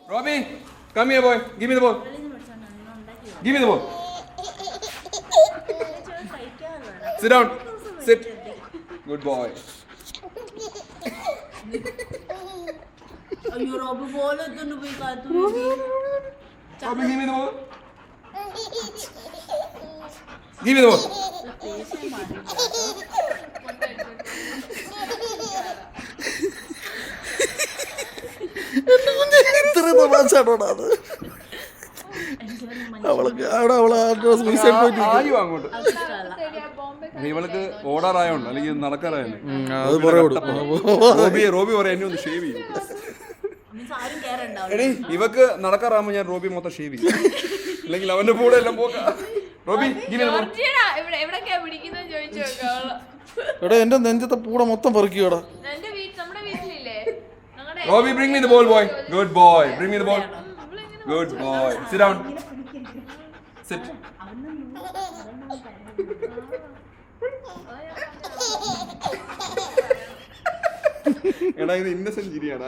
Robbie, come here, boy. Give me the ball. Give me the ball. Sit down. Sit. Good boy. അയ്യോ Robbie ball എത്തുന്നു പോയി കാത്തു Robbie, give me the ball. Give me the ball. ഇത്ര തമാശാണോടാ അത് ആയോ അങ്ങോട്ട് ഇവൾക്ക് ഓടാറായോണ്ട് അല്ലെങ്കിൽ നടക്കാറായല്ലേ റോബി പറയാം എന്നെ ഒന്ന് ഷേവ് ചെയ്യും എടേ ഇവക്ക് നടക്കാറാകുമ്പോ ഞാൻ റോബി മൊത്തം ഷേവ് ചെയ്യും അല്ലെങ്കിൽ അവന്റെ കൂടെ എല്ലാം പോക്ക റോബി എടാ എന്റെ നെഞ്ചത്തെ പൂട മൊത്തം പെറുക്കിയോടാ Robbie, bring me the ball, boy. Good boy. Bring me the ball. Good boy. Sit down. Sit. എടാ ഇത് ഇന്നസെന്റ് ചിരിയാണ്.